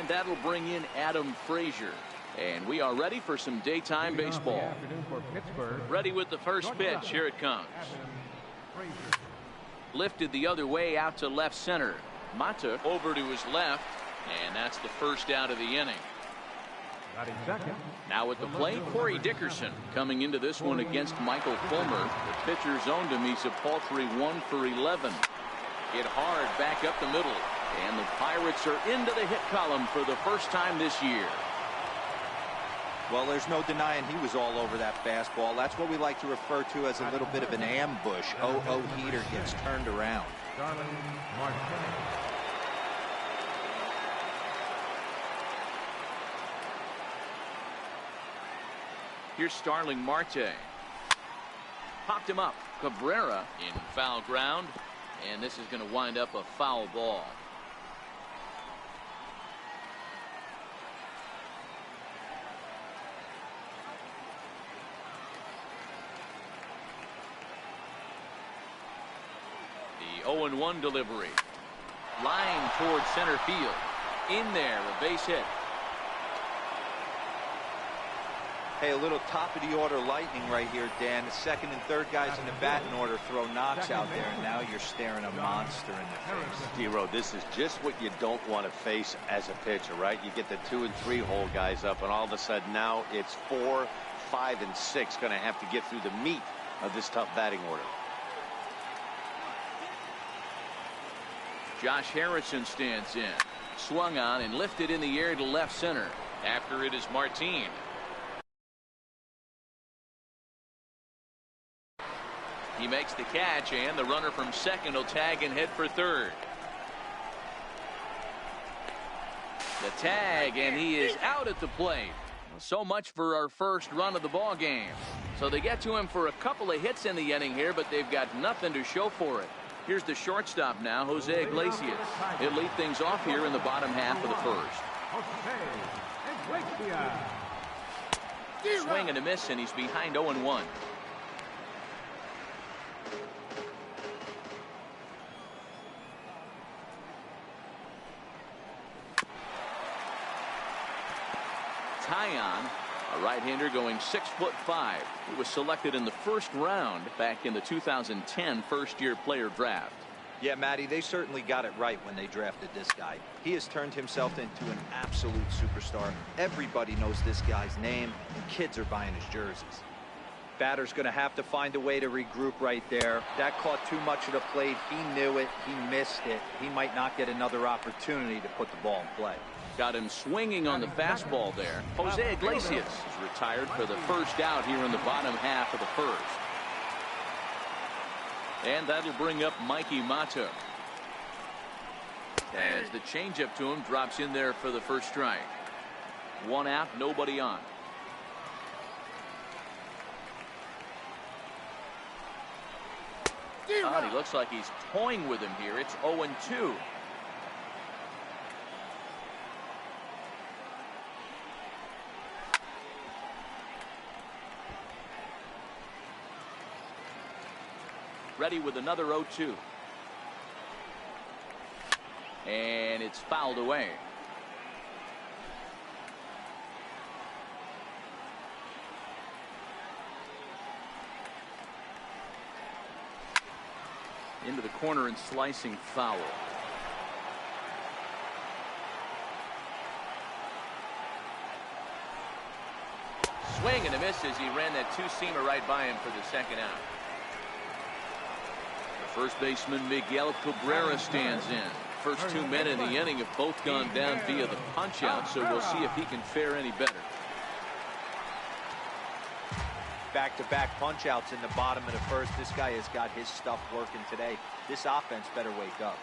And that'll bring in Adam Frazier. And we are ready for some daytime baseball. Ready with the first pitch. Here it comes. Lifted the other way out to left center. Mata over to his left. And that's the first out of the inning. Now at the plate, Corey Dickerson coming into this one against Michael Fulmer. The pitcher's owned him. He's a paltry 1 for 11. Hit hard back up the middle. And the Pirates are into the hit column for the first time this year. Well, there's no denying he was all over that fastball. That's what we like to refer to as a little bit of an ambush. Oh, heater gets turned around. Here's Starling Marte. Popped him up. Cabrera in foul ground. And this is going to wind up a foul ball. The 0-1 delivery. Line towards center field. In there, a base hit. Hey, a little top of the order lightning right here, Dan. The second and third guys in the batting order throw knocks out there, and now you're staring a monster in the face. Zero, this is just what you don't want to face as a pitcher, right? You get the 2 and 3 hole guys up, and all of a sudden now it's 4, 5, and 6 going to have to get through the meat of this tough batting order. Josh Harrison stands in. Swung on and lifted in the air to left center. After it is Martine. He makes the catch, and the runner from second will tag and head for third. The tag, and he is out at the plate. So much for our first run of the ball game. So they get to him for a couple of hits in the inning here, but they've got nothing to show for it. Here's the shortstop now, Jose Iglesias. He'll lead things off here in the bottom half of the first. Swing and a miss, and he's behind 0-1. Tyon, a right-hander going 6'5". He was selected in the first round back in the 2010 first-year player draft. Yeah, Matty, they certainly got it right when they drafted this guy. He has turned himself into an absolute superstar. Everybody knows this guy's name, and kids are buying his jerseys. Batter's going to have to find a way to regroup right there. That caught too much of the plate. He knew it. He missed it. He might not get another opportunity to put the ball in play. Got him swinging on the fastball there. Jose Iglesias is retired for the first out here in the bottom half of the first. And that'll bring up Mikey Mata. As the changeup to him drops in there for the first strike. 1 out, nobody on. Oh, he looks like he's toying with him here. It's 0-2. Ready with another 0-2. And it's fouled away. Into the corner and slicing foul. Swing and a miss as he ran that two-seamer right by him for the second out. First baseman Miguel Cabrera stands in. First 2 men in the inning have both gone down via the punch-out, so we'll see if he can fare any better. Back-to-back punch-outs in the bottom of the first. This guy has got his stuff working today. This offense better wake up.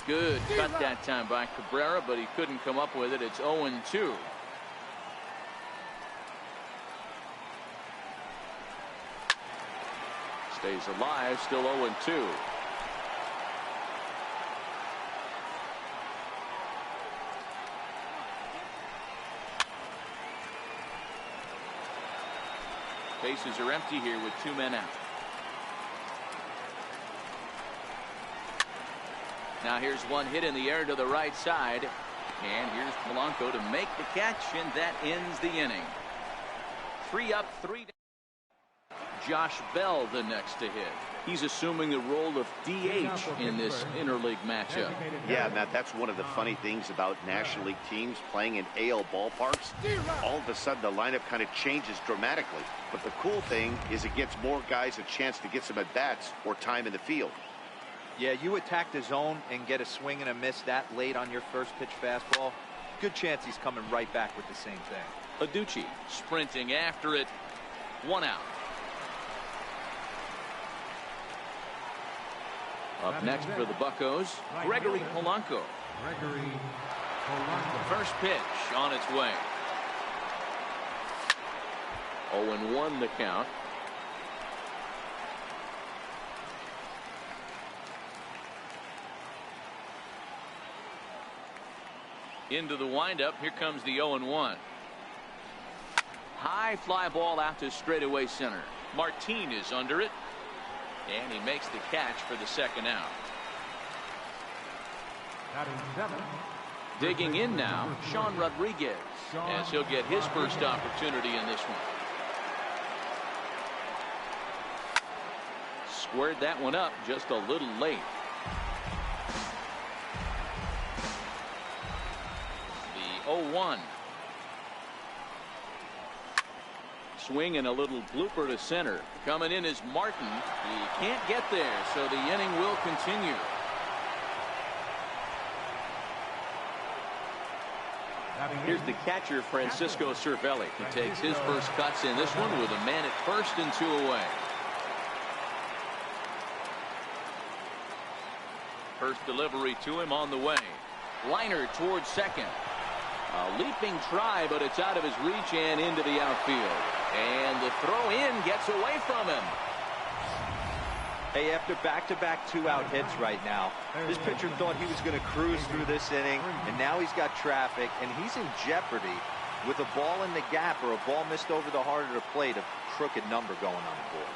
Good cut that time by Cabrera, but he couldn't come up with it. It's 0-2. Stays alive, still 0-2. Bases are empty here with 2 men out. Now here's one hit in the air to the right side. And here's Polanco to make the catch, and that ends the inning. 3 up, 3 down. Josh Bell the next to hit. He's assuming the role of DH in this interleague matchup. Yeah, Matt, that's one of the funny things about National League teams playing in AL ballparks. All of a sudden, the lineup kind of changes dramatically. But the cool thing is it gives more guys a chance to get some at-bats or time in the field. Yeah, you attack the zone and get a swing and a miss that late on your first pitch fastball. Good chance he's coming right back with the same thing. Aducci sprinting after it. 1 out. Up next for the Buccos, Gregory Polanco. First pitch on its way. 0-1 the count. Into the windup. Here comes the 0-1. High fly ball out to straightaway center. Martin is under it. And he makes the catch for the second out. Digging in now, Sean Rodriguez, as he'll get his first opportunity in this one. Squared that one up just a little late. The 0-1. Swing and a little blooper to center. Coming in is Martin. He can't get there, so the inning will continue. Here's the catcher, Francisco Cervelli. He takes his first cuts in this one with a man at first and 2 away. First delivery to him on the way. Liner towards second. A leaping try, but it's out of his reach and into the outfield. And the throw in gets away from him. Hey, after back-to-back 2-out hits right now, this pitcher thought he was going to cruise through this inning, and now he's got traffic, and he's in jeopardy with a ball in the gap or a ball missed over the heart of the plate, a crooked number going on the board.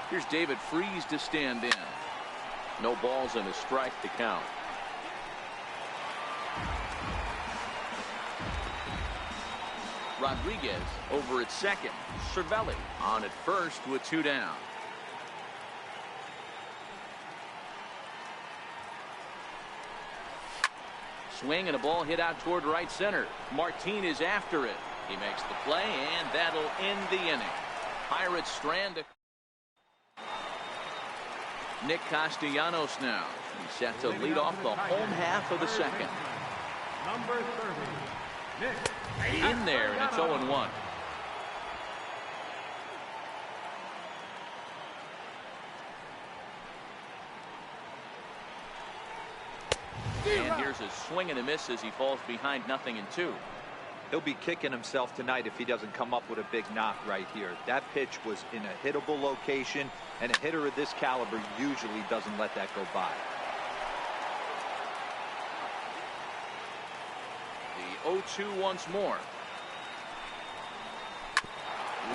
Here's David Freese to stand in. No balls and a strike to count. Rodriguez over at second. Cervelli on at first with 2 down. Swing and a ball hit out toward right center. Martin is after it. He makes the play, and that'll end the inning. Pirates strand. Nick Castellanos now. He's set to lead off the home half of the second. Number 30, Nick. In there, and it's 0-1. And here's a swing and a miss as he falls behind 0-2. He'll be kicking himself tonight if he doesn't come up with a big knock right here. That pitch was in a hittable location, and a hitter of this caliber usually doesn't let that go by. The 0-2 once more.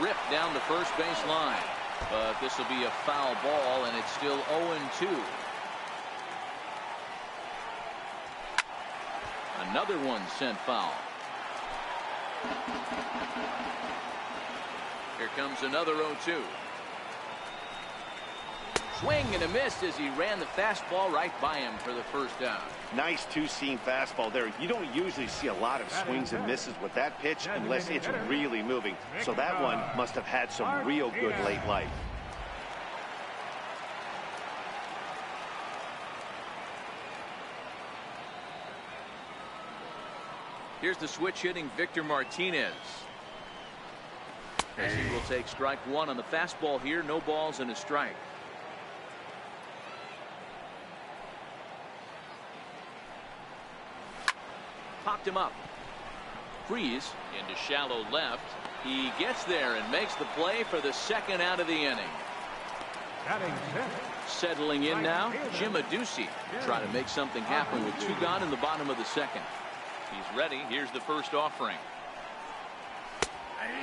Ripped down the first base line. But this will be a foul ball, and it's still 0-2. Another one sent foul. Here comes another 0-2. Swing and a miss as he ran the fastball right by him for the first down. Nice two-seam fastball there. You don't usually see a lot of swings and misses with that pitch unless it's really moving. So that one must have had some real good late life. Here's the switch hitting Victor Martinez. As he will take strike 1 on the fastball here. No balls and a strike. Popped him up. Freese into shallow left. He gets there and makes the play for the second out of the inning. Settling in now, Jim Aducci. Trying to make something happen with 2 gone in the bottom of the second. He's ready. Here's the first offering.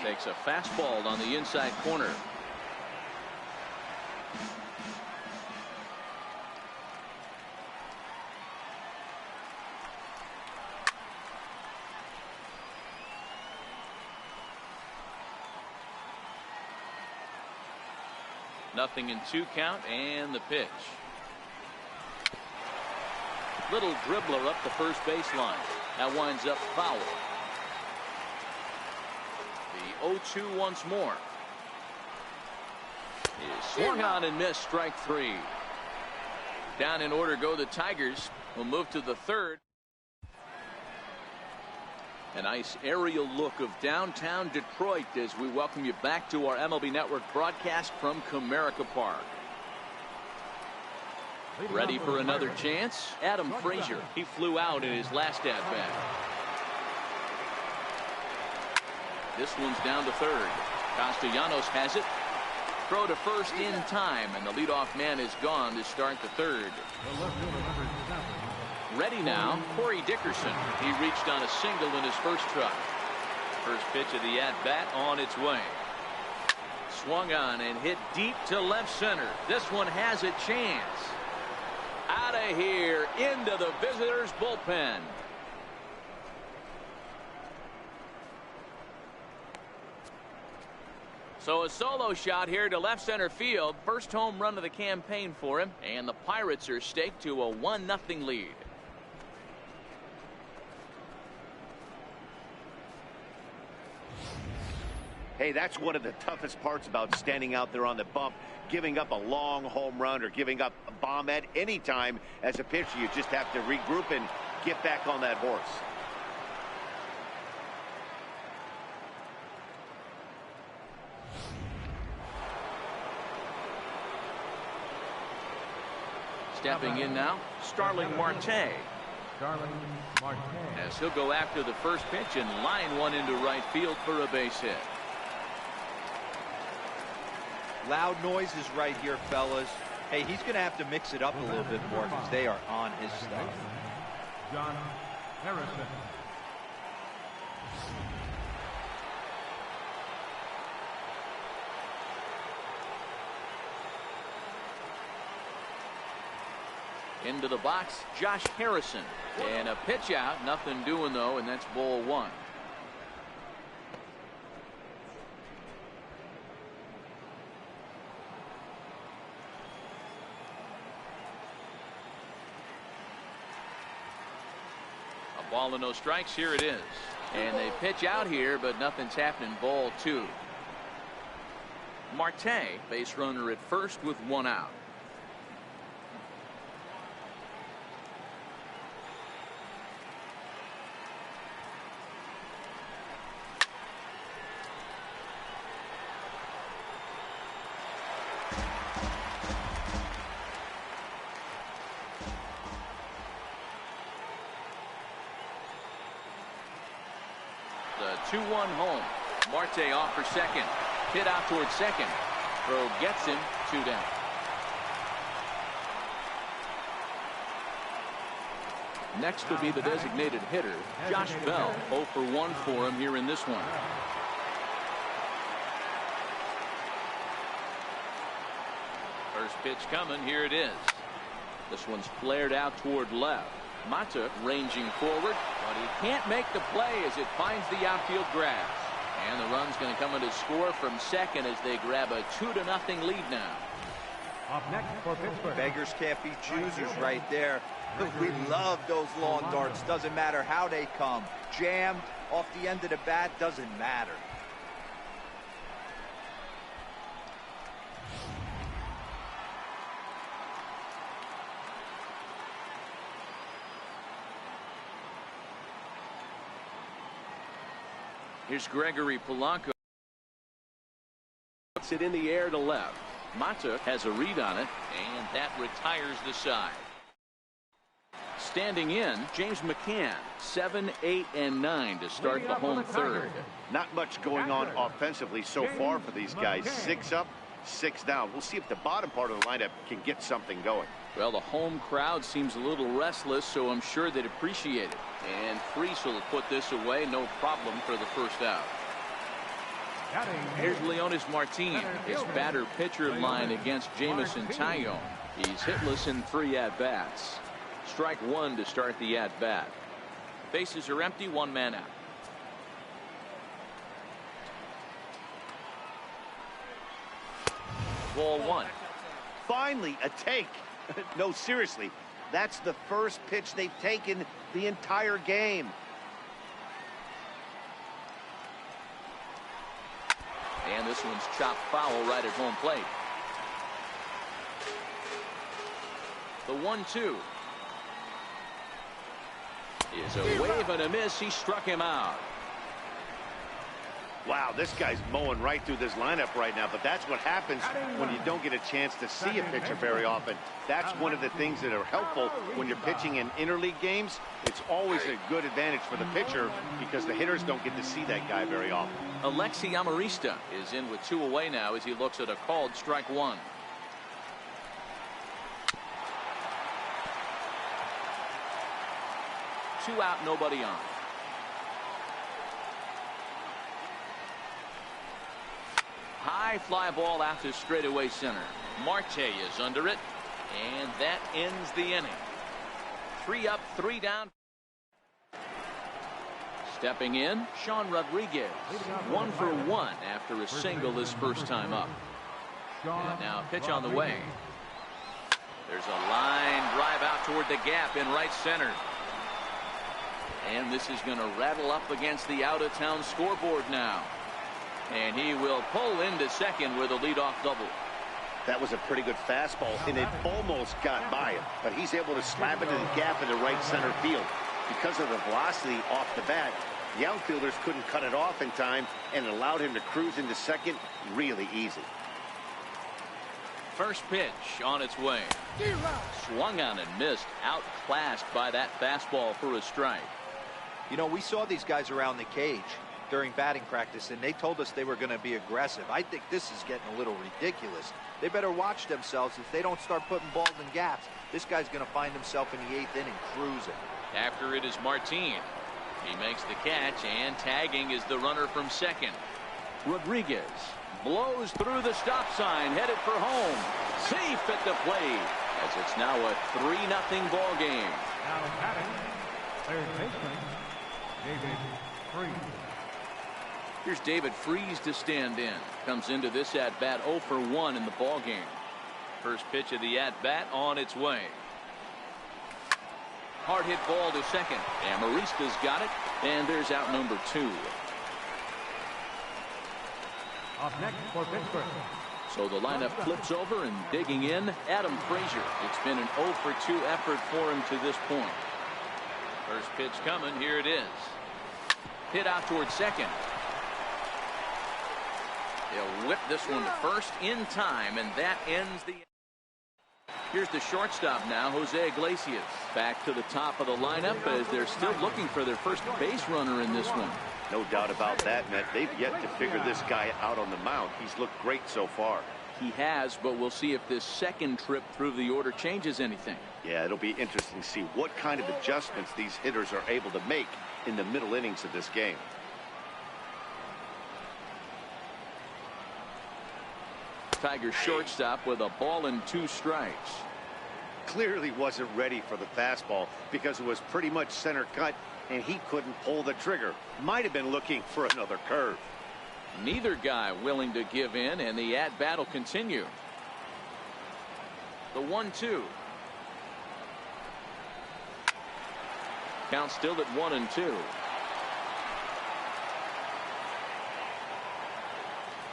Takes a fastball on the inside corner. 0-2 count and the pitch. Little dribbler up the first baseline. That winds up foul. The 0-2 once more. Is swung on and missed. Strike 3. Down in order go the Tigers. We'll move to the third. A nice aerial look of downtown Detroit as we welcome you back to our MLB Network broadcast from Comerica Park. Ready for another chance? Adam Frazier. He flew out in his last at-bat. This one's down to third. Castellanos has it. Throw to first in time, and the leadoff man is gone to start the third. Ready now, Corey Dickerson. He reached on a single in his first try. First pitch of the at-bat on its way. Swung on and hit deep to left center. This one has a chance. Out of here, into the visitors' bullpen. So a solo shot here to left center field. First home run of the campaign for him, and the Pirates are staked to a 1-0 lead. Hey, that's one of the toughest parts about standing out there on the bump. Giving up a long home run or giving up a bomb at any time as a pitcher. You just have to regroup and get back on that horse. Stepping in now, Starling Marte. As he'll go after the first pitch and line one into right field for a base hit. Loud noises right here, fellas. Hey, he's going to have to mix it up a little bit more because they are on his stuff. John Harrison. Into the box, Josh Harrison. And a pitch out, nothing doing though, and that's ball one. A ball and no strikes, here it is. And they pitch out here, but nothing's happening, ball two. Marte, base runner at first with one out. The 2-1 home. Marte off for second. Hit out towards second. Throw gets him, 2 down. Next will be the designated hitter, Josh Bell. 0 for 1 for him here in this one. First pitch coming, here it is. This one's flared out toward left. Mata ranging forward, but he can't make the play as it finds the outfield grass. And the run's going to come in to score from second as they grab a 2-0 lead now. Up next for Pittsburgh. Beggars can't be choosers right there. Look, we love those long darts. Doesn't matter how they come. Jammed off the end of the bat, doesn't matter. Here's Gregory Polanco. Puts it in the air to left. Mata has a read on it, and that retires the side. Standing in, James McCann, 7, 8, and 9 to start the home third. Not much going on offensively so far for these guys. 6 up, 6 down. We'll see if the bottom part of the lineup can get something going. Well, the home crowd seems a little restless, so I'm sure they'd appreciate it. And Freese will put this away, no problem for the first out. Here's Leonis Martin, his batter-pitcher line against Jamison Tyone. He's hitless in 3 at-bats. Strike 1 to start the at-bat. Bases are empty, 1 man out. Ball one. Finally, a take. No, seriously. That's the first pitch they've taken the entire game. And this one's chopped foul right at home plate. The 1-2 is a wave and a miss. He struck him out. Wow, this guy's mowing right through this lineup right now, but that's what happens when you don't get a chance to see a pitcher very often. That's one of the things that are helpful when you're pitching in interleague games. It's always a good advantage for the pitcher because the hitters don't get to see that guy very often. Alexi Amarista is in with 2 away now as he looks at a called strike 1. Two out, nobody on. High fly ball out to straightaway center. Marte is under it, and that ends the inning. 3 up, 3 down. Stepping in, Sean Rodriguez. 1 for 1 after a single his first time up. And now pitch on the way. There's a line drive out toward the gap in right center. And this is going to rattle up against the out-of-town scoreboard now. And he will pull into second with a leadoff double. That was a pretty good fastball, and it almost got by him. But he's able to slap it in the gap in the right center field. Because of the velocity off the bat, the outfielders couldn't cut it off in time, and it allowed him to cruise into second really easy. First pitch on its way. Swung on and missed. Outclassed by that fastball for a strike. You know, we saw these guys around the cage during batting practice, and they told us they were going to be aggressive. I think this is getting a little ridiculous. They better watch themselves. If they don't start putting balls in gaps, this guy's going to find himself in the 8th inning cruising. After it is Martin. He makes the catch, and tagging is the runner from second. Rodriguez blows through the stop sign, headed for home. Safe at the plate, as it's now a 3-0 ball game. Now batting, third baseman, David Freese. Here's David Freese to stand in. Comes into this at-bat 0 for 1 in the ball game. First pitch of the at-bat on its way. Hard hit ball to second. Amarista's got it, and there's out number 2. Up next for Pittsburgh. So the lineup flips over, and digging in, Adam Frazier. It's been an 0 for 2 effort for him to this point. First pitch coming. Here it is. Hit out towards second. He'll whip this one to first in time, and that ends the. Here's the shortstop now, Jose Iglesias. Back to the top of the lineup as they're still looking for their first base runner in this one. No doubt about that, Matt. They've yet to figure this guy out on the mound. He's looked great so far. He has, but we'll see if this second trip through the order changes anything. Yeah, it'll be interesting to see what kind of adjustments these hitters are able to make in the middle innings of this game. Tigers shortstop with a ball and 2 strikes. Clearly wasn't ready for the fastball because it was pretty much center cut and he couldn't pull the trigger. Might have been looking for another curve. Neither guy willing to give in, and the at-bat will continue. The 1-2. Count still at 1-2.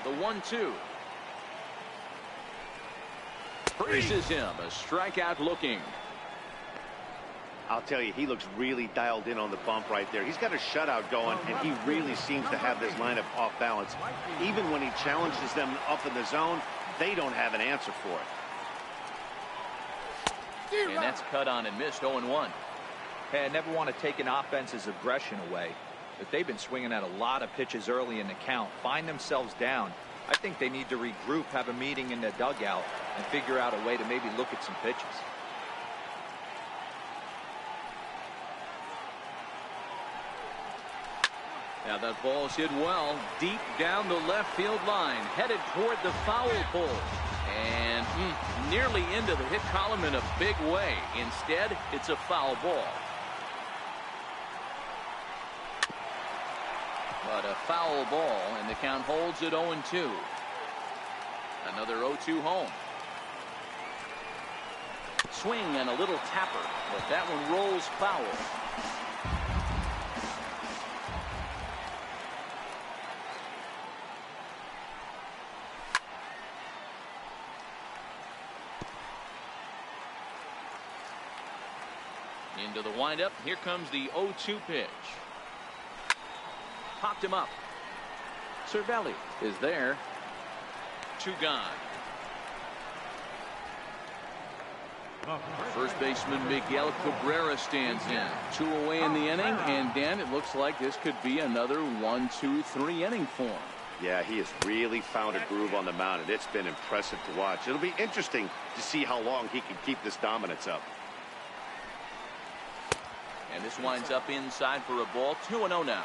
The 1-2. Freezes him. A strikeout looking. I'll tell you, he looks really dialed in on the bump right there. He's got a shutout going, and he really seems to have this lineup off balance. Even when he challenges them up in the zone, they don't have an answer for it. And that's cut on and missed. 0-1. Hey, I never want to take an offense's aggression away, but they've been swinging at a lot of pitches early in the count. Find themselves down. I think they need to regroup, have a meeting in the dugout, and figure out a way to maybe look at some pitches. Now that ball is hit well deep down the left field line, headed toward the foul pole, and nearly into the hit column in a big way. Instead, it's a foul ball. But a foul ball, and the count holds at 0-2. Another 0-2 home. Swing and a little tapper, but that one rolls foul. Into the windup. Here comes the 0-2 pitch. Popped him up. Cervelli is there. 2 gone. First baseman Miguel Cabrera stands in. 2 away in the inning, and Dan, it looks like this could be another 1-2-3 inning for him. Yeah, he has really found a groove on the mound, and it's been impressive to watch. It'll be interesting to see how long he can keep this dominance up. And this winds up inside for a ball. 2-0 now.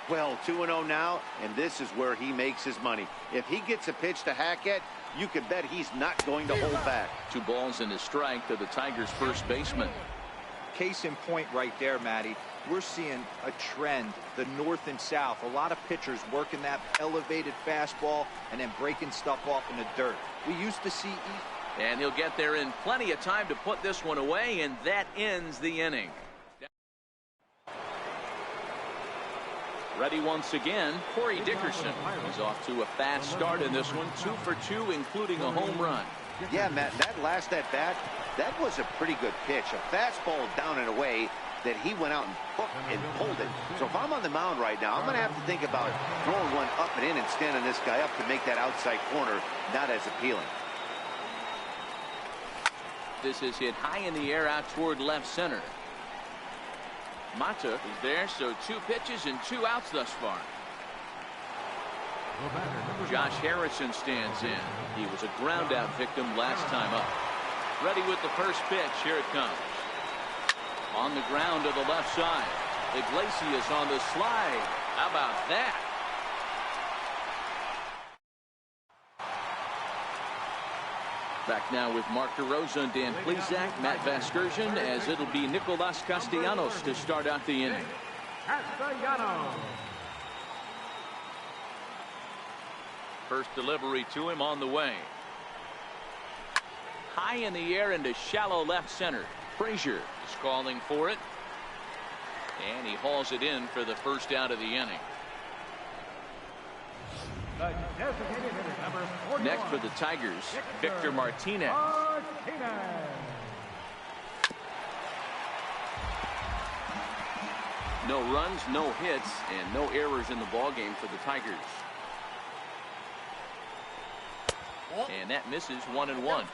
Well, 2-0 now, and this is where he makes his money. If he gets a pitch to hack at, you can bet he's not going to hold back. 2 balls and a strike to the Tigers' first baseman. Case in point right there, Matty. We're seeing a trend, the north and south. A lot of pitchers working that elevated fastball and then breaking stuff off in the dirt. We used to see... And he'll get there in plenty of time to put this one away, and that ends the inning. Ready once again, Corey Dickerson. He's off to a fast start in this one. 2 for 2, including a home run. Yeah, Matt, that last at-bat, that was a pretty good pitch. A fastball down and away that he went out and hooked and pulled it. So if I'm on the mound right now, I'm going to have to think about throwing one up and in and standing this guy up to make that outside corner not as appealing. This is hit high in the air out toward left center. Mata is there, so 2 pitches and 2 outs thus far. Josh Harrison stands in. He was a ground out victim last time up. Ready with the first pitch. Here it comes. On the ground to the left side. Iglesias on the slide. How about that? Back now with Mark DeRosa and Dan Plesac, Matt Vasgersian, as it'll be Nicolas Castellanos to start out the inning. Castellanos. First delivery to him on the way. High in the air into shallow left center. Frazier is calling for it. And he hauls it in for the first out of the inning. The designated hitter, number 41. Next for the Tigers, Victor Martinez. No runs, no hits, and no errors in the ballgame for the Tigers. And that misses 1-1.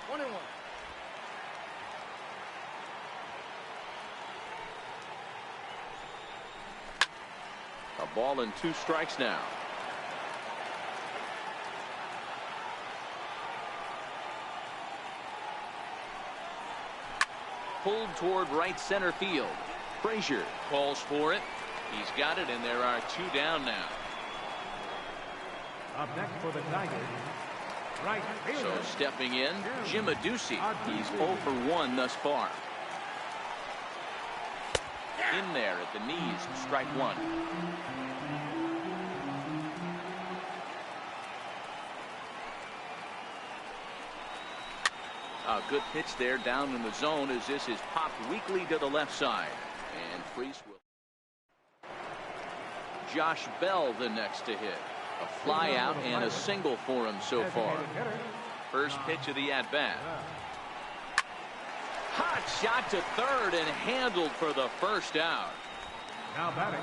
A ball and 2 strikes now. Pulled toward right center field. Frazier calls for it. He's got it, and there are 2 down now. Up next for the Tigers, right fielder. So stepping in, Jim Adduci. He's 0 for 1 thus far. In there at the knees, strike 1. A good pitch there down in the zone as this is popped weakly to the left side. And Freese will. Josh Bell the next to hit. A fly out and a single for him so far. First pitch of the at-bat. Hot shot to third and handled for the first out. Now batting,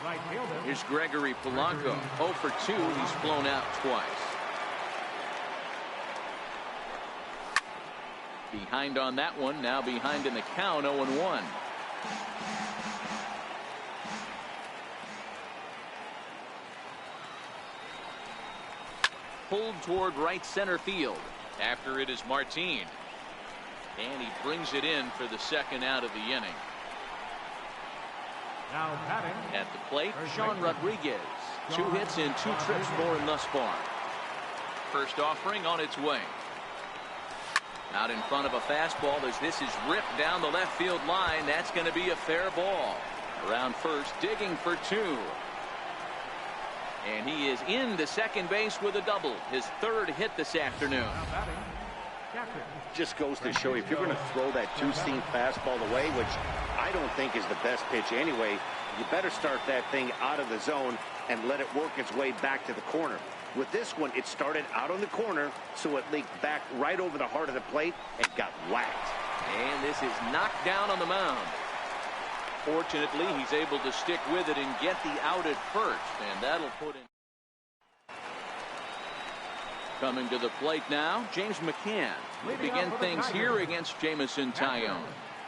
right fielder. Here's Gregory Polanco. 0 for 2. He's flown out twice. Behind on that one, now behind in the count, 0-1. Pulled toward right center field. After it is Martin. And he brings it in for the second out of the inning. Now batting. At the plate, Sean Rodriguez. 2 hits and 2 trips for him thus far. First offering on its way. Out in front of a fastball as this is ripped down the left field line. That's going to be a fair ball. Around first, digging for 2. And he is into second base with a double. His third hit this afternoon. Now batting, catcher. Just goes to show you, if you're going to throw that two-seam fastball away, which I don't think is the best pitch anyway, you better start that thing out of the zone and let it work its way back to the corner. With this one, it started out on the corner, so it leaked back right over the heart of the plate and got whacked. And this is knocked down on the mound. Fortunately, he's able to stick with it and get the out at first, and that'll put in. Coming to the plate now, James McCann will begin things here against Jamison Tyone.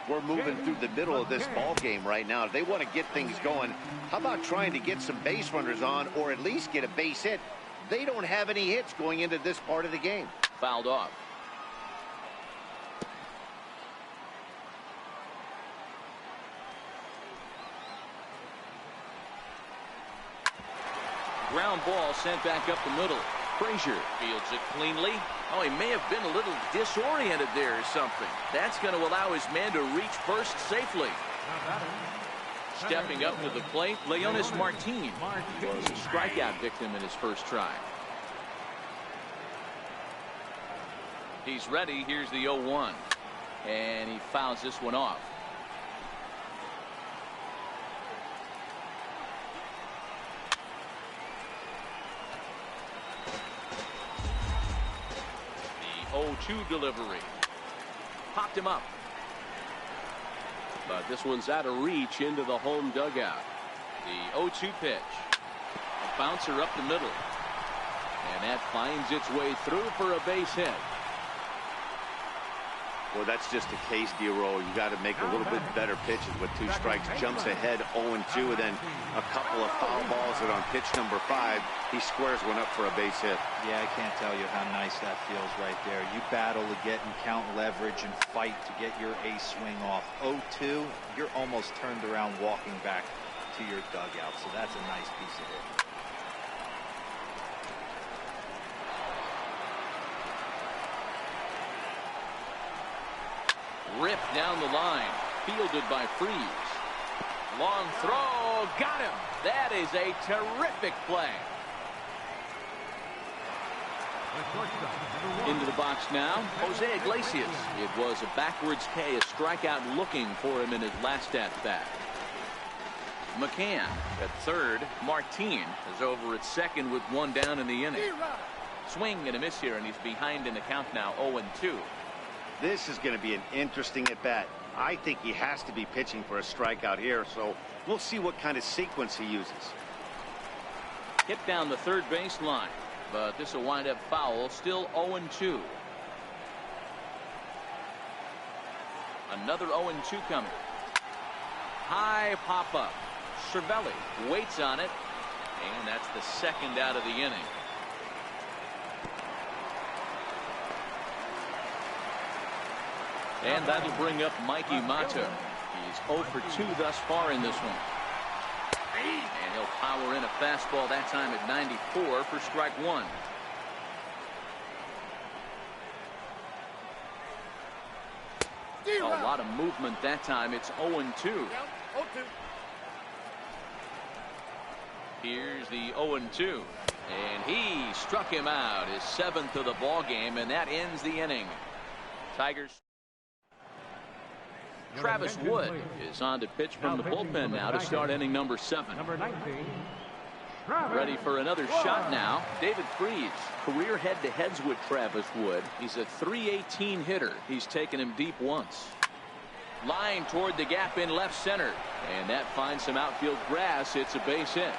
We're moving through the middle of this ball game right now. If they want to get things going, how about trying to get some base runners on, or at least get a base hit? They don't have any hits going into this part of the game. Fouled off. Ground ball sent back up the middle. Frazier fields it cleanly. Oh, he may have been a little disoriented there or something. That's going to allow his man to reach first safely. Stepping up to the plate, Leonis Martin was a strikeout victim in his first try. He's ready. Here's the 0-1. And he fouls this one off. The 0-2 delivery. Popped him up. But this one's out of reach into the home dugout. The 0-2 pitch. A bouncer up the middle. And that finds its way through for a base hit. Well, that's just a case, D-Roll. You got to make a little bit better pitches with 2 strikes. Jumps ahead 0-2, and then a couple of foul balls, and on pitch number 5, he squares one up for a base hit. Yeah, I can't tell you how nice that feels right there. You battle to get and count leverage and fight to get your ace swing off. 0-2, you're almost turned around walking back to your dugout, so that's a nice piece of hit. Ripped down the line, fielded by Freeze. Long throw, got him. That is a terrific play. Into the box now, Jose Iglesias. It was a backwards K, a strikeout looking for him in his last at-bat. McCann at third. Martin is over at second with 1 down in the inning. Swing and a miss here, and he's behind in the count now, 0-2. This is going to be an interesting at-bat. I think he has to be pitching for a strikeout here, so we'll see what kind of sequence he uses. Hit down the third base line, but this will wind up foul. Still 0-2. Another 0-2 coming. High pop-up. Cervelli waits on it, and that's the second out of the inning. And that'll bring up Mikey Mata. He's 0 for 2 thus far in this one. And he'll power in a fastball that time at 94 for strike 1. A lot of movement that time. It's 0-2. Here's the 0-2. And he struck him out, his 7th of the ball game, and that ends the inning. Tigers. Travis Wood is on to pitch from the bullpen now to start inning number 7. Number 19. Ready for another shot now. David Freeze, career head-to-heads with Travis Wood. He's a .318 hitter. He's taken him deep once. Line toward the gap in left center. And that finds some outfield grass. It's a base hit.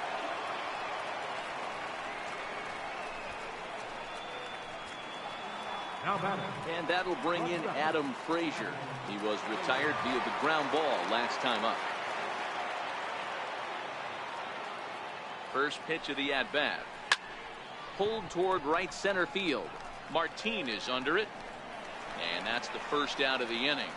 And that'll bring in Adam Frazier. He was retired via the ground ball last time up. First pitch of the at-bat. Pulled toward right center field. Martin is under it. And that's the first out of the inning.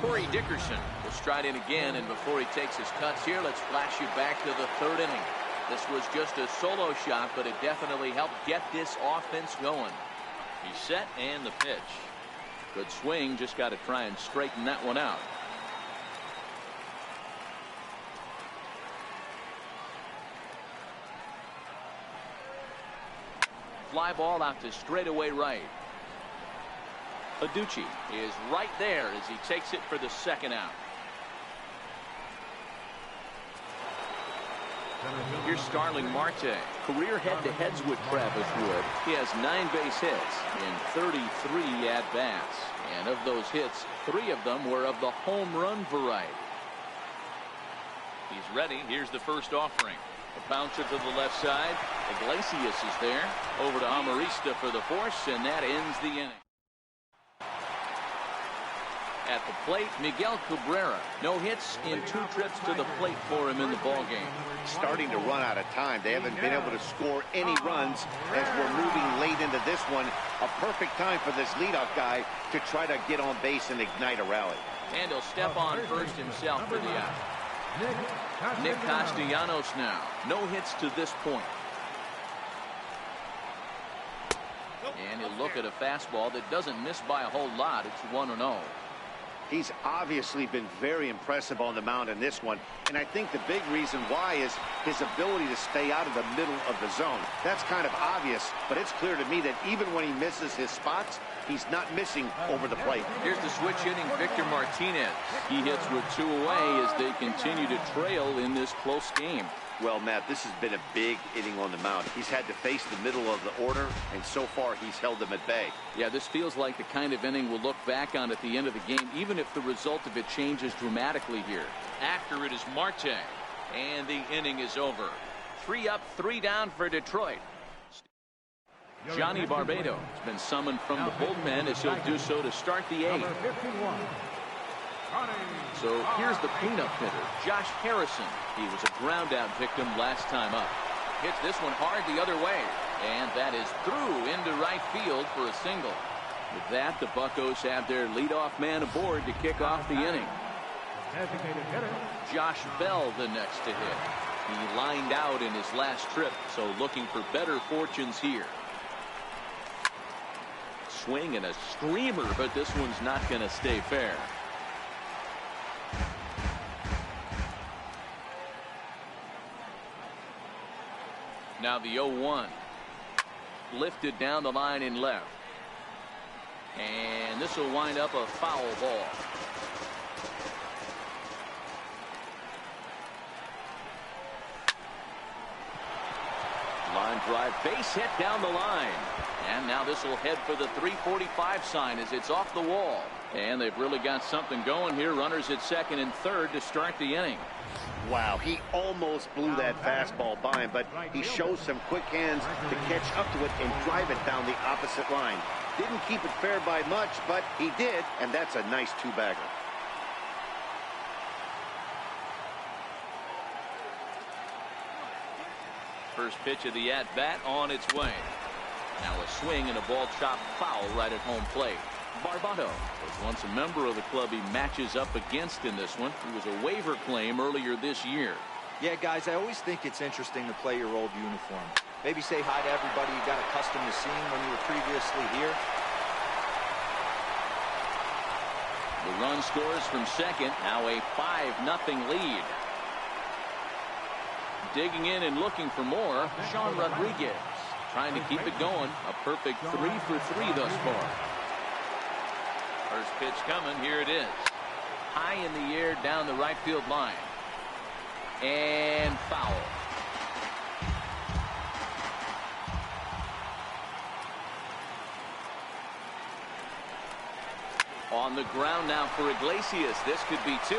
Corey Dickerson will stride in again, and before he takes his cuts here, let's flash you back to the 3rd inning. This was just a solo shot, but it definitely helped get this offense going. He's set, and the pitch. Good swing, just got to try and straighten that one out. fly ball out to straightaway right. Aducci is right there as he takes it for the second out. Here's Starling Marte. Career head-to-heads with Travis Wood. He has 9 base hits in 33 at-bats. And of those hits, 3 of them were of the home run variety. He's ready. Here's the first offering. A bouncer to the left side. Iglesias is there. Over to Amarista for the force, and that ends the inning. At the plate, Miguel Cabrera. No hits in 2 trips to the plate for him in the ballgame. Starting to run out of time. They haven't been able to score any runs as we're moving late into this one. A perfect time for this leadoff guy to try to get on base and ignite a rally. And he'll step on first himself for the out. Nick Castellanos now. No hits to this point. And he'll look at a fastball that doesn't miss by a whole lot. It's 1-0. He's obviously been very impressive on the mound in this one, and I think the big reason why is his ability to stay out of the middle of the zone. That's kind of obvious, but it's clear to me that even when he misses his spots, he's not missing over the plate. Here's the switch hitting Victor Martinez. He hits with 2 away as they continue to trail in this close game. Well, Matt, this has been a big inning on the mound. He's had to face the middle of the order, and so far he's held them at bay. Yeah, this feels like the kind of inning we'll look back on at the end of the game, even if the result of it changes dramatically here. After it is Marte, and the inning is over. 3 up, 3 down for Detroit. Johnny Barbado has been summoned from the bullpen as he'll do so to start the 8th. So here's the cleanup hitter, Josh Harrison. He was a ground out victim last time up. Hits this one hard the other way, and that is through into right field for a single. With that, the Buccos have their leadoff man aboard to kick off the inning. Josh Bell the next to hit. He lined out in his last trip, so looking for better fortunes here. Swing and a screamer, but this one's not going to stay fair. Now the 0-1. Lifted down the line in left. And this will wind up a foul ball. Line drive, base hit down the line. And now this will head for the 345 sign as it's off the wall. And they've really got something going here. Runners at second and third to start the inning. Wow, he almost blew that fastball by him, but he shows some quick hands to catch up to it and drive it down the opposite line. Didn't keep it fair by much, but he did, and that's a nice 2-bagger. First pitch of the at-bat on its way. Now a swing and a ball chopped foul right at home plate. Barbado was once a member of the club he matches up against in this one. He was a waiver claim earlier this year. Yeah, guys, I always think it's interesting to play your old uniform. Maybe say hi to everybody you got accustomed to seeing when you were previously here. The run scores from second. Now a 5-0 lead. Digging in and looking for more, Sean Rodriguez. Trying to keep it going. A perfect 3 for 3 thus far. First pitch coming. Here it is. High in the air down the right field line. And foul. On the ground now for Iglesias. This could be 2.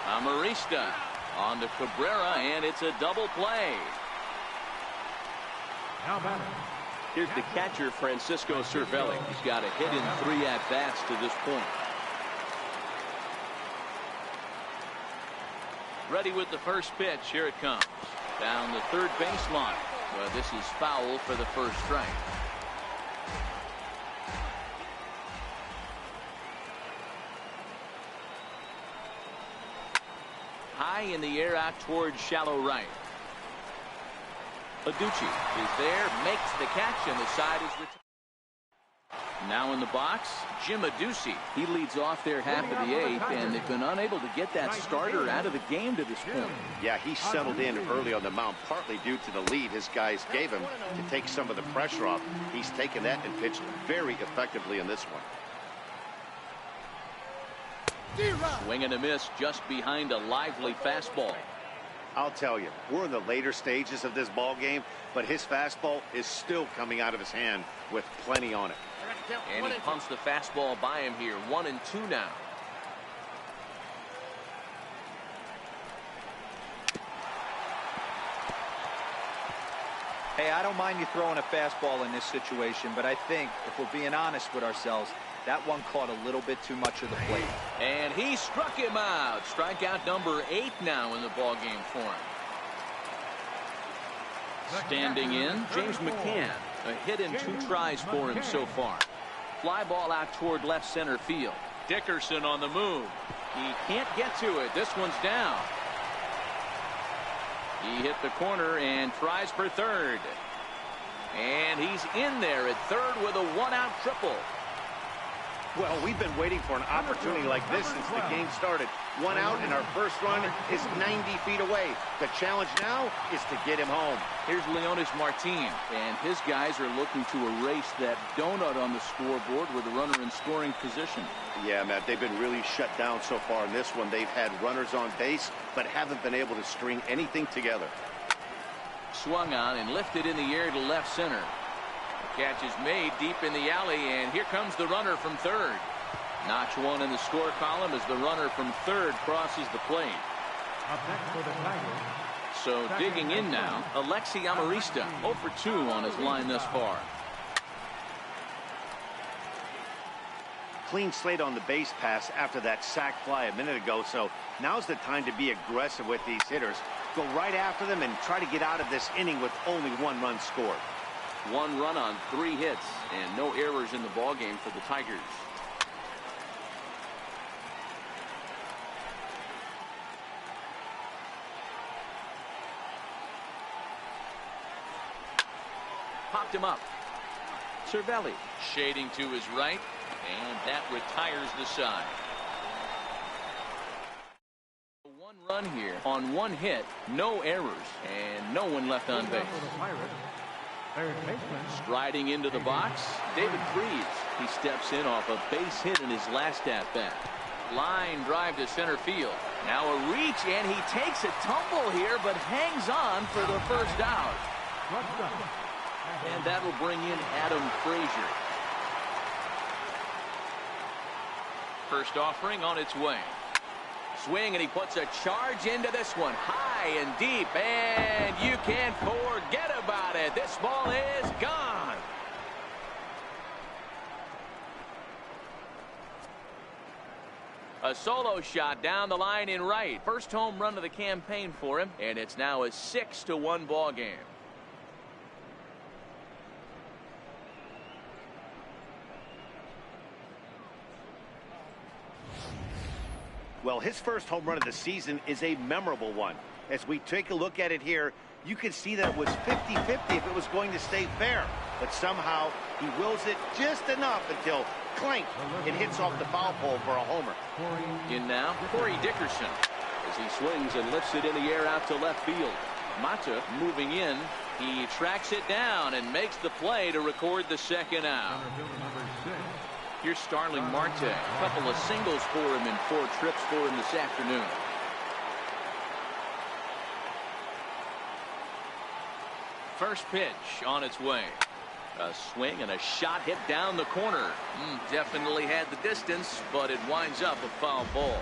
Amarista on the Cabrera, and it's a double play. Here's the catcher, Francisco Cervelli. He's got a hit in 3 at-bats to this point. Ready with the first pitch. Here it comes. Down the third baseline. Well, this is foul for the first strike. High in the air out towards shallow right. Aducci is there, makes the catch, and the side is retired. Now in the box, Jim Adduci. He leads off there half of the eighth, and they've been unable to get that starter out of the game to this point. Yeah, he settled in early on the mound, partly due to the lead his guys gave him to take some of the pressure off. He's taken that and pitched very effectively in this one. Swing and a miss just behind a lively fastball. I'll tell you, we're in the later stages of this ball game, but his fastball is still coming out of his hand with plenty on it. And he pumps the fastball by him here. 1-2 now. Hey, I don't mind you throwing a fastball in this situation, but I think if we're being honest with ourselves, that one caught a little bit too much of the plate. And he struck him out. Strikeout number 8 now in the ball game for him. Standing in, James McCann. A hit in 2 tries for him so far. Fly ball out toward left center field. Dickerson on the move. He can't get to it. This one's down. He hit the corner and tries for third. And he's in there at third with a 1-out triple. Well, we've been waiting for an opportunity like this since the game started. 1 out, and our first run is 90 feet away. The challenge now is to get him home. Here's Leonis Martin, and his guys are looking to erase that donut on the scoreboard with a runner in scoring position. Yeah, Matt, they've been really shut down so far in this one. They've had runners on base, but haven't been able to string anything together. Swung on and lifted in the air to left center. Catch is made deep in the alley, and here comes the runner from third. Notch 1 in the score column as the runner from third crosses the plate. Up next for the Tigers. So digging in now, Alexi Amarista, 0 for 2 on his line thus far. Clean slate on the base pass after that sac fly a minute ago, so now's the time to be aggressive with these hitters. Go right after them and try to get out of this inning with only 1 run scored. 1 run on 3 hits and no errors in the ball game for the Tigers. Popped him up. Cervelli shading to his right, and that retires the side. 1 run here on 1 hit, no errors, and no one left on base. Striding into the box, David Freese. He steps in off a base hit in his last at-bat. Line drive to center field. Now a reach, and he takes a tumble here, but hangs on for the first out. And that'll bring in Adam Frazier. First offering on its way. Swing, and he puts a charge into this one. High and deep, and you can't forget about it. This ball is gone. A solo shot down the line in right. First home run of the campaign for him, and it's now a 6-1 ball game. Well, his first home run of the season is a memorable one. As we take a look at it here, you can see that it was 50-50 if it was going to stay fair. But somehow he wills it just enough until clink, it hits off the foul pole for a homer. In now, Corey Dickerson as he swings and lifts it in the air out to left field. Mata moving in. He tracks it down and makes the play to record the second out. Here's Starling Marte. A couple of singles for him and 4 trips for him this afternoon. First pitch on its way. A swing and a shot hit down the corner. Definitely had the distance, but it winds up a foul ball.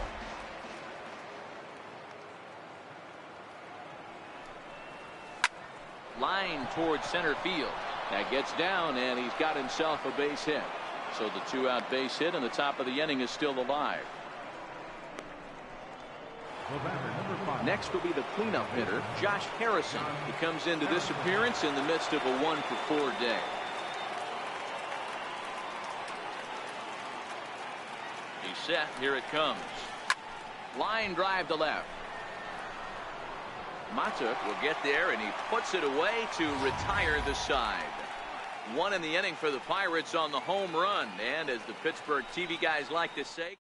Line towards center field. That gets down, and he's got himself a base hit. So the 2-out base hit in the top of the inning is still alive. Next will be the cleanup hitter, Josh Harrison. He comes into this appearance in the midst of a 1-for-4 day. He's set. Here it comes. Line drive to left. Mata will get there, and he puts it away to retire the side. One in the inning for the Pirates on the home run. And as the Pittsburgh TV guys like to say,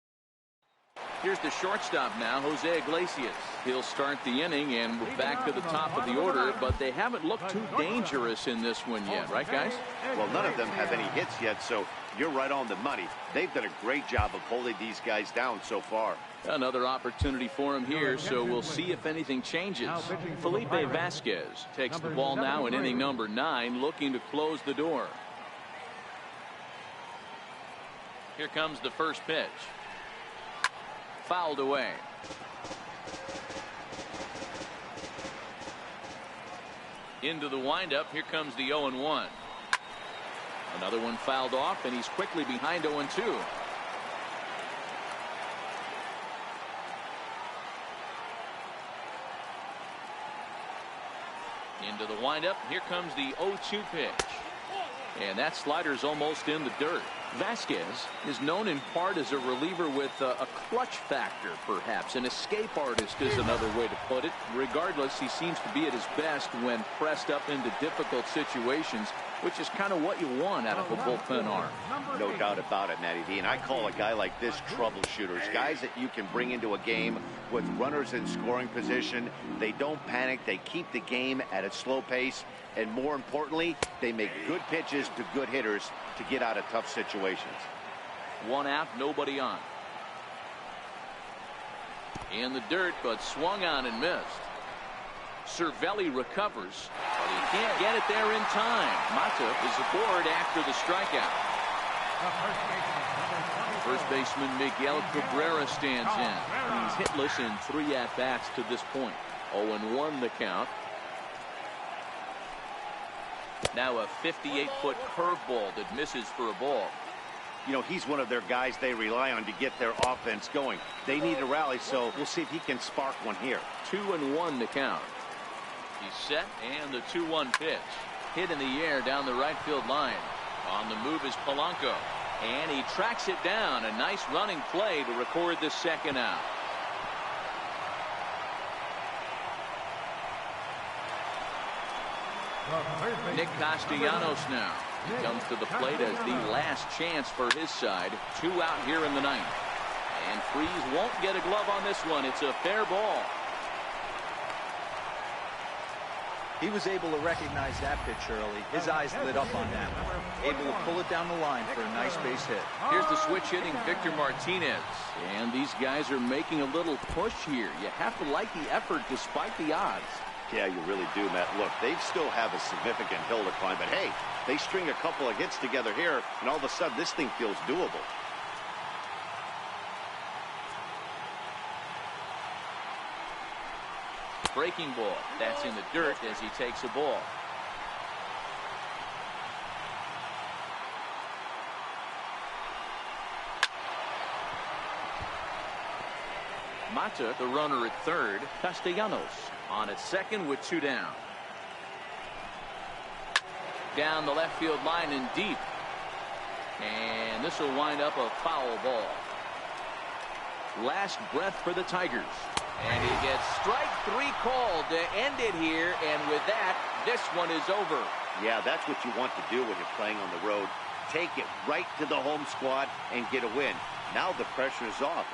here's the shortstop now, Jose Iglesias. He'll start the inning, and we're back to the top of the order, but they haven't looked too dangerous in this one yet, right, guys? Well, none of them have any hits yet, so you're right on the money. They've done a great job of holding these guys down so far. Another opportunity for him here, so we'll see if anything changes. Felipe Vasquez takes the ball now in inning number 9, looking to close the door. Here comes the first pitch. Fouled away. Into the windup. Here comes the 0-1. Another one fouled off, and he's quickly behind 0-2. Into the windup. Here comes the 0-2 pitch. And that slider's almost in the dirt. Vasquez is known in part as a reliever with a clutch factor, perhaps. An escape artist is another way to put it. Regardless, he seems to be at his best when pressed up into difficult situations, which is kind of what you want out of a bullpen arm. No doubt about it, Matty D. And I call a guy like this troubleshooters. Guys that you can bring into a game with runners in scoring position. They don't panic. They keep the game at a slow pace. And more importantly, they make good pitches to good hitters to get out of tough situations. One out, nobody on. In the dirt, but swung on and missed. Cervelli recovers, but he can't get it there in time. Mata is aboard after the strikeout. First baseman Miguel Cabrera stands in. He's hitless in 3 at-bats to this point. 0-1 the count. Now a 58-foot curveball that misses for a ball. You know, he's one of their guys they rely on to get their offense going. They need a rally, so we'll see if he can spark one here. 2-1 the count. He's set, and the 2-1 pitch. Hit in the air down the right field line. On the move is Polanco. And he tracks it down. A nice running play to record the second out. Nick Castellanos now. He comes to the plate as the last chance for his side. 2 out here in the 9th. And Freese won't get a glove on this one. It's a fair ball. He was able to recognize that pitch early. His eyes lit up on that one. Able to pull it down the line for a nice base hit. Here's the switch hitting Victor Martinez. And these guys are making a little push here. You have to like the effort despite the odds. Yeah, you really do, Matt. Look, they still have a significant hill to climb, but hey, they string a couple of hits together here, and all of a sudden this thing feels doable. Breaking ball. That's in the dirt as he takes a ball. Mata, the runner at third. Castellanos on at second with 2 down. Down the left field line and deep. And this will wind up a foul ball. Last breath for the Tigers. And he gets strike 3 called to end it here. And with that, this one is over. Yeah, that's what you want to do when you're playing on the road. Take it right to the home squad and get a win. Now the pressure is off.